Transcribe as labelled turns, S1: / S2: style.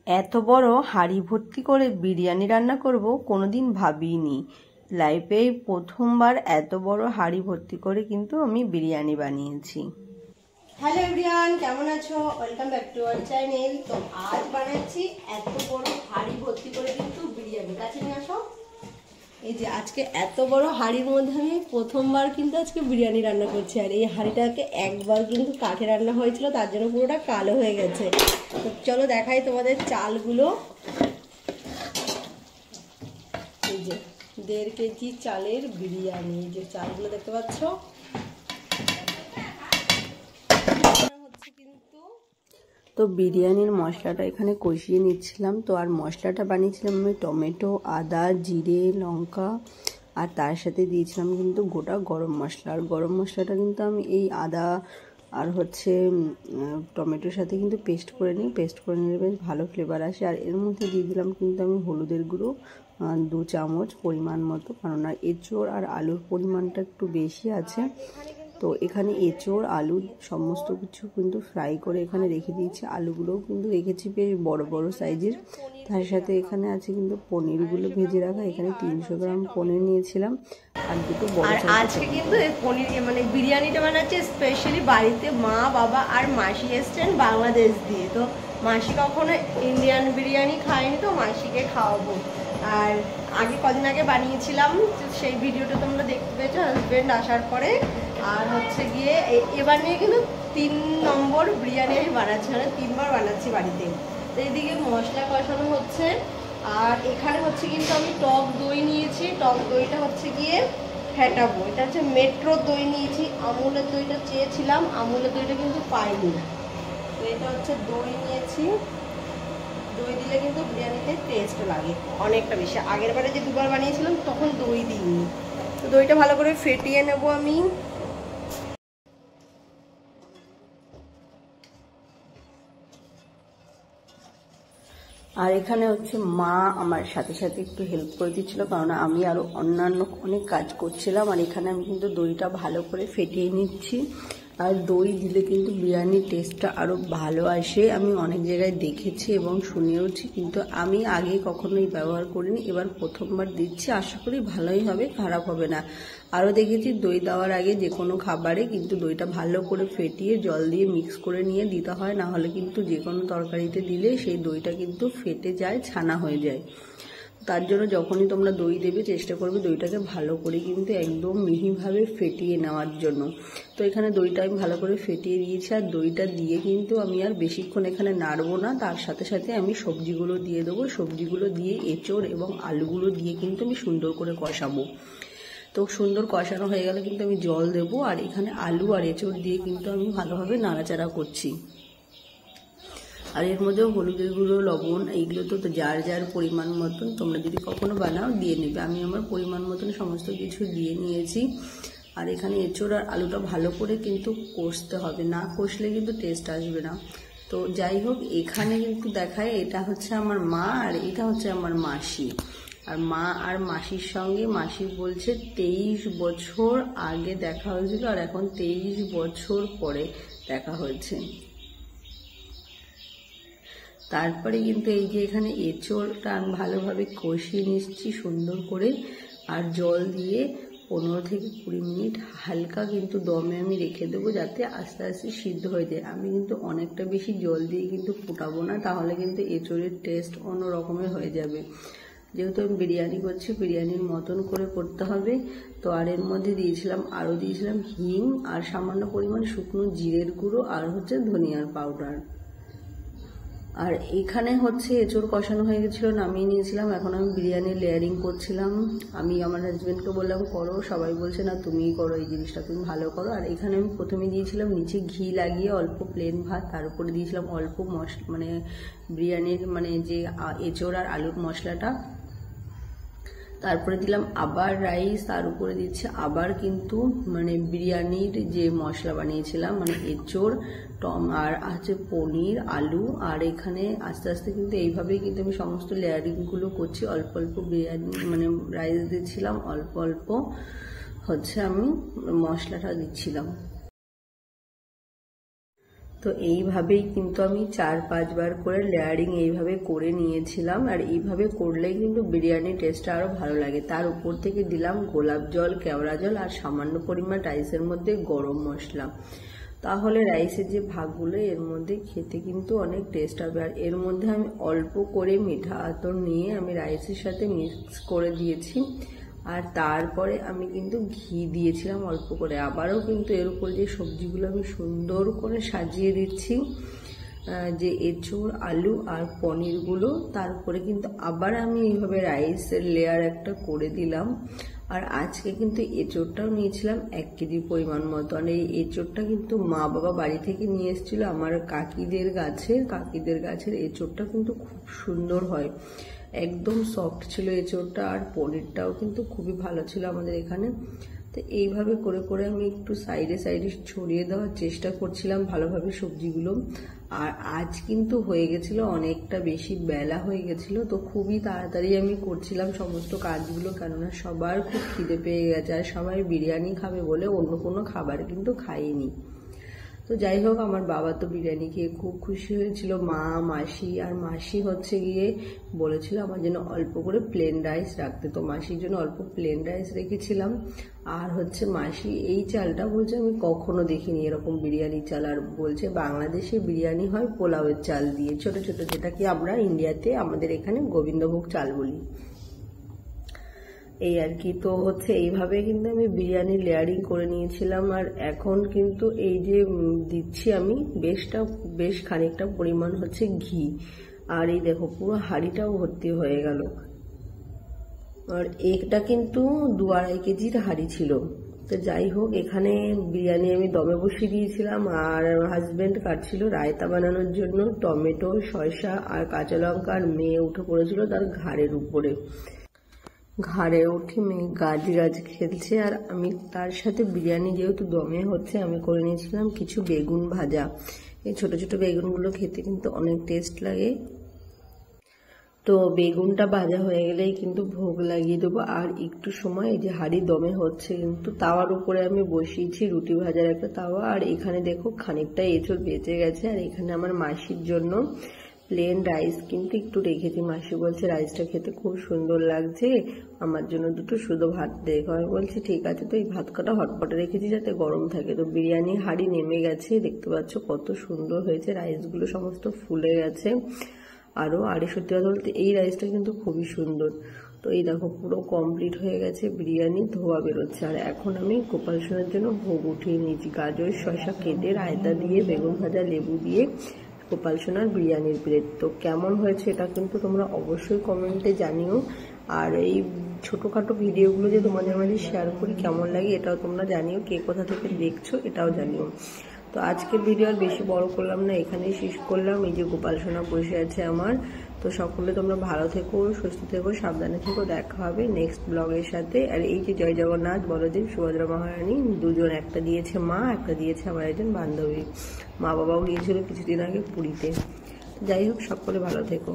S1: এত বড় হাঁড়ি ভর্তি করে বিরিয়ানি রান্না করব কোনোদিন ভাবিনি। লাইফে প্রথমবার এত বড় হাঁড়ি ভর্তি করে কিন্তু আমি বিরিয়ানি বানিয়েছি। হ্যালো এভরিওয়ান, কেমন আছো? Welcome back to our channel. তো আজ বানাচ্ছি এত বড় হাঁড়ি ভর্তি করে কিন্তু বিরিয়ানি। কাছে নিয়ে আসো। এই যে আজকে এত বড় হাঁড়ির মধ্যে আমি প্রথমবার কিন্তু আজকে বিরিয়ানি রান্না করছি। আর এই হাঁড়িটাকে একবার কিন্তু কাঠে রান্না হয়েছিল, তার জন্য পুরোটা কালো হয়ে গেছে। তো চলো দেখাই তোমাদের চালগুলো। এই যে 1.5 কেজি চালের বিরিয়ানি, এই যে চালগুলো দেখতে পাচ্ছ। তো বিরিয়ানির মশলাটা এখানে কষিয়ে নিচ্ছিলাম। তো আর মশলাটা বানিয়েছিলাম আমি টমেটো, আদা, জিরে, লঙ্কা, আর তার সাথে দিয়েছিলাম কিন্তু গোটা গরম মশলা। আর গরম মশলাটা কিন্তু আমি এই আদা আর টমেটোর সাথে কিন্তু পেস্ট করে নিলে বেশ ভালো ফ্লেভার আসে। আর এর মধ্যে দিয়ে দিলাম কিন্তু আমি হলুদের গুঁড়ো 2 চামচ পরিমাণ মতো, কেননা এঁচোড় আর আলুর পরিমাণটা একটু বেশি আছে। তো এখানে এঁচোড় আলু সমস্ত কিছু কিন্তু ফ্রাই করে এখানে রেখে দিয়েছি। আলুগুলোও কিন্তু রেখেছি বেশ বড় বড় সাইজের। তার সাথে এখানে আছে কিন্তু পনিরগুলো ভেজে রাখা। এখানে 300 গ্রাম পনির নিয়েছিলাম আর দুটো বড়। আর আজকে কিন্তু এই পনির বিরিয়ানিটা বানাচ্ছে স্পেশালি বাড়িতে। মা, বাবা আর মাসি এসছেন বাংলাদেশ দিয়ে। তো মাসি কখনো ইন্ডিয়ান বিরিয়ানি খায়নি, তো মাসিকে খাওয়াবো। আর কদিন আগে বানিয়েছিলাম, সেই ভিডিওটা তোমরা দেখতে পেয়েছো হাজবেন্ড আসার পরে। আর গিয়ে এবার নিয়ে কিন্তু 3 নম্বর বিরিয়ানি আমি বানাচ্ছি, 3বার বানাচ্ছি বাড়িতে। তো এইদিকে মশলা কষানো হচ্ছে। আর এখানে কিন্তু আমি টক দই নিয়েছি। টক দইটা গিয়ে ফেটাবো। এটা মেট্রো দই নিয়েছি। আমুলের দইটা চেয়েছিলাম, আমুলের দইটা কিন্তু পাইনি। তো এটা দই নিয়েছি। দই দিলে কিন্তু বিরিয়ানিতে টেস্ট লাগে অনেকটা বেশি। আগের বারে যে 2বার বানিয়েছিলাম তখন দই দিইনি। তো দইটা ভালো করে ফেটিয়ে নেব আমি। আর এখানে মা আমার সাথে সাথে একটু হেল্প করে দিচ্ছিল, কারণ আমি আরো অন্যান্য অনেক কাজ করছিলাম। আর এখানে আমি কিন্তু দইটা ভালো করে ফেটিয়ে নিচ্ছি। আর দই দিলে কিন্তু বিরিয়ানির টেস্টটা আরো ভালো আসে। আমি অনেক জায়গায় দেখেছি এবং শুনেওছি, কিন্তু আমি আগে কখনোই ব্যবহার করিনি। এবার প্রথমবার দিচ্ছি, আশা করি ভালোই হবে, খারাপ হবে না। আরও দেখেছি দই দেওয়ার আগে যে কোনো খাবারে কিন্তু দইটা ভালো করে ফেটিয়ে জল দিয়ে মিক্স করে নিয়ে দিতে হয়, না হলে কিন্তু যে কোনো তরকারিতে দিলে সেই দইটা কিন্তু ফেটে যায়, ছানা হয়ে যায়। তার জন্য যখনই তোমরা দই দেবে চেষ্টা করবে দইটাকে ভালো করে কিন্তু একদম মিহিভাবে ফেটিয়ে নেওয়ার জন্য। তো এখানে দইটা আমি ভালো করে ফেটিয়ে দিয়েছি। আর দইটা দিয়ে কিন্তু আমি আর বেশিক্ষণ এখানে নাড়বো না, তার সাথে সাথে আমি সবজিগুলো দিয়ে দেবো। সবজিগুলো দিয়ে এঁচোড় এবং আলুগুলো দিয়ে কিন্তু আমি সুন্দর করে কষাবো। তো সুন্দর কষানো হয়ে গেলে কিন্তু আমি জল দেবো। আর এখানে আলু আর এঁচোড় দিয়ে কিন্তু আমি ভালোভাবে নাড়াচাড়া করছি। আর এর মধ্যেও হলুদের গুঁড়ো, লবণ, এইগুলো তো যার যার পরিমাণ মতন তোমরা যদি কখনো বানাও দিয়ে নেবে। আমি আমার পরিমাণ মতন সমস্ত কিছু দিয়ে নিয়েছি। আর এখানে এঁচোড় আর আলুটা ভালো করে কিন্তু কষতে হবে, না কষলে কিন্তু টেস্ট আসবে না। তো যাই হোক, এখানে কিন্তু দেখায় এটা আমার মা আর এটা আমার মাসি। আর মা আর মাসির সঙ্গে মাসি বলছে 23 বছর আগে দেখা হয়েছিল, আর এখন 23 বছর পরে দেখা হয়েছে। তারপরে কিন্তু এই যে এখানে এঁচোড়টা আমি ভালোভাবে কষিয়ে নিচ্ছি সুন্দর করে। আর জল দিয়ে 15 থেকে 20 মিনিট হালকা কিন্তু দমে আমি রেখে দেবো, যাতে আস্তে আস্তে সিদ্ধ হয়ে যায়। আমি কিন্তু অনেকটা বেশি জল দিয়ে কিন্তু ফোটাবো না, তাহলে কিন্তু এঁচোড়ের টেস্ট অন্য রকমের হয়ে যাবে। যেহেতু আমি বিরিয়ানি করছি, বিরিয়ানির মতন করে করতে হবে। তো আর এর মধ্যে দিয়েছিলাম হিং আর সামান্য পরিমাণ শুকনো জিরের গুঁড়ো আর ধনিয়ার পাউডার। আর এখানে এঁচোড় কষানো হয়ে গেছিলো, নামিয়ে নিয়েছিলাম। এখন আমি বিরিয়ানির লেয়ারিং করছিলাম। আমি আমার হাজবেন্ডকে বললাম করো, সবাই বলছে না তুমিই করো, এই জিনিসটা তুমি ভালো করো। আর এখানে আমি প্রথমে দিয়েছিলাম নিচে ঘি লাগিয়ে অল্প প্লেন ভাত, তার উপরে দিয়েছিলাম অল্প বিরিয়ানির যে এঁচোড় আর আলুর মশলাটা। তারপরে দিলাম আবার রাইস, তার উপরে দিচ্ছি আবার কিন্তু বিরিয়ানির যে মশলা বানিয়েছিলাম, এঁচোড় আর পনির, আলু। আর এখানে আস্তে আস্তে কিন্তু এইভাবেই কিন্তু আমি সমস্ত লেয়ারিংগুলো করছি। অল্প অল্প বিরিয়ানি রাইস দিচ্ছিলাম, অল্প অল্প আমি মশলাটা দিচ্ছিলাম। তো এইভাবেই কিন্তু আমি 4-5 বার করে লেয়ারিং এইভাবে করে নিয়েছিলাম। আর এইভাবে করলেই কিন্তু বিরিয়ানির টেস্টটা আরো ভালো লাগে। তার উপর থেকে দিলাম গোলাপ জল, কেওড়া জল আর সামান্য পরিমাণ রাইসের মধ্যে গরম মশলা। তাহলে রাইসের যে ভাগগুলো এর মধ্যে খেতে কিন্তু অনেক টেস্ট হবে। আর এর মধ্যে আমি অল্প করে মিঠা আতর নিয়ে আমি রাইসের সাথে মিক্স করে দিয়েছি। আর তারপরে আমি কিন্তু ঘি দিয়েছিলাম অল্প করে। আবারও কিন্তু এর উপর যে সবজিগুলো আমি সুন্দর করে সাজিয়ে দিচ্ছি, যে এঁচোড়, আলু আর পনিরগুলো, তার উপরে কিন্তু আবার আমি এইভাবে রাইসের লেয়ার একটা করে দিলাম। আর আজকে কিন্তু এঁচোড়টাও নিয়েছিলাম 1 কেজি পরিমাণ মতো। আর এই এঁচোড়টা কিন্তু মা বাবা বাড়ি থেকে নিয়ে এসেছিল আমার কাকিদের গাছের এঁচোড়টা কিন্তু খুব সুন্দর হয়, একদম সফট ছিল এঁচোড়টা। আর পনিরটাও কিন্তু খুবই ভালো ছিল আমাদের এখানে। তো এইভাবে করে করে আমি একটু সাইডে সাইডে ছড়িয়ে দেওয়ার চেষ্টা করছিলাম ভালোভাবে সবজিগুলো। আর আজ কিন্তু হয়ে গেছিল অনেকটা বেশি বেলা হয়ে গেছিল, তো খুবই তাড়াতাড়ি আমি করছিলাম সমস্ত কাজগুলো, কেননা সবার খুব খিদে পেয়ে গেছে। আর সবাই বিরিয়ানি খাবে বলে অন্য কোনো খাবার কিন্তু খাইনি। তো যাই হোক, আমার বাবা তো বিরিয়ানি খেয়ে খুব খুশি হয়েছিল, মা, মাসি। আর মাসি হচ্ছে গিয়ে বলেছিল আমার জন্য অল্প করে প্লেন রাইস রাখতে, তো মাসির জন্য অল্প প্লেন রাইস রেখেছিলাম। আর হচ্ছে মাসি এই চালটা বলছে আমি কখনো দেখিনি এরকম বিরিয়ানি চাল, আর বলছে বাংলাদেশে বিরিয়ানি হয় পোলাওয়ের চাল দিয়ে, ছোট ছোট, যেটাকে আমরা ইন্ডিয়াতে আমাদের এখানে গোবিন্দভোগ চাল বলি, এই আর কি। তো হচ্ছে এইভাবে কিন্তু আমি বিরিয়ানি লেয়ারিং করে নিয়েছিলাম। আর এখন কিন্তু এই যে দিচ্ছি আমি বেশ খানিকটা পরিমাণ হচ্ছে ঘি। আর এই দেখো পুরো হাঁড়িটাও ভর্তি হয়ে গেল। আর এটা কিন্তু 2-2.5 কেজির হাঁড়ি ছিল। তো যাই হোক, এখানে বিরিয়ানি আমি দমে বসিয়ে দিয়েছিলাম। আর হাজবেন্ড কাটছিল রায়তা বানানোর জন্য টমেটো, শসা আর কাঁচা লঙ্কা। আর মেয়ে উঠে পড়েছিল তার ঘাড়ের উপরে, ঘাড়ে উঠে মেয়ে গাছ খেলছে। আর আমি তার সাথে বিরিয়ানি যেহেতু দমে হচ্ছে, আমি করে নিয়েছিলাম কিছু বেগুন ভাজা। এই ছোট ছোট বেগুনগুলো খেতে কিন্তু অনেক টেস্ট লাগে। তো বেগুনটা ভাজা হয়ে গেলেই কিন্তু ভোগ লাগিয়ে দেবো। আর একটু সময় এই যে হাঁড়ি দমে হচ্ছে, কিন্তু তাওয়ার উপরে আমি বসিয়েছি রুটি ভাজার একটা তাওয়া। আর এখানে দেখো খানিকটা এঁচোড় বেঁচে গেছে। আর এখানে আমার মাসির জন্য প্লেন রাইস কিন্তু একটু রেখেছি। মাসি বলছে রাইসটা খেতে খুব সুন্দর লাগছে, আমার জন্য দুটো শুধু ভাত দেখো। আমি বলছি ঠিক আছে। তো এই ভাত কটা হটপটে রেখেছি যাতে গরম থাকে। তো বিরিয়ানি হাঁড়ি নেমে গেছে, দেখতে পাচ্ছ কত সুন্দর হয়েছে, রাইসগুলো সমস্ত ফুলে গেছে আরো। আর সত্যি কথা বলতে এই রাইসটা কিন্তু খুবই সুন্দর। তো এই দেখো পুরো কমপ্লিট হয়ে গেছে, বিরিয়ানি ধোয়া বেরোচ্ছে। আর এখন আমি গোপাল সোনার জন্য ভোগ উঠিয়ে নিয়েছি, গাজর শসা কেটে রায়তা দিয়ে, বেগুন ভাজা, লেবু দিয়ে গোপাল সোনার বিরিয়ানির প্লেট। তো কেমন হয়েছে এটা কিন্তু তোমরা অবশ্যই কমেন্টে জানিও। আর এই ছোটোখাটো ভিডিওগুলো যে তোমাদের মাঝে শেয়ার করি কেমন লাগে এটাও তোমরা জানিও, কে কোথা থেকে দেখছো এটাও জানিও। তো আজকের ভিডিও আর বেশি বড় করলাম না, এখানেই শেষ করলাম। এই যে গোপাল সোনা বসে আছে আমার। তো সকলে তোমরা ভালো থেকো, সুস্থ থেকো, সাবধানে থেকো। দেখা হবে নেক্সট ব্লগের সাথে। আর এই যে জয় জগন্নাথ, বলদেব, সুভদ্রা মহারানী দুজন, একটা দিয়েছে মা, একটা দিয়েছে আমার একজন বান্ধবী। মা বাবাও গিয়েছিল কিছুদিন আগে পুরীতে। যাই হোক, সকলে ভালো থেকো।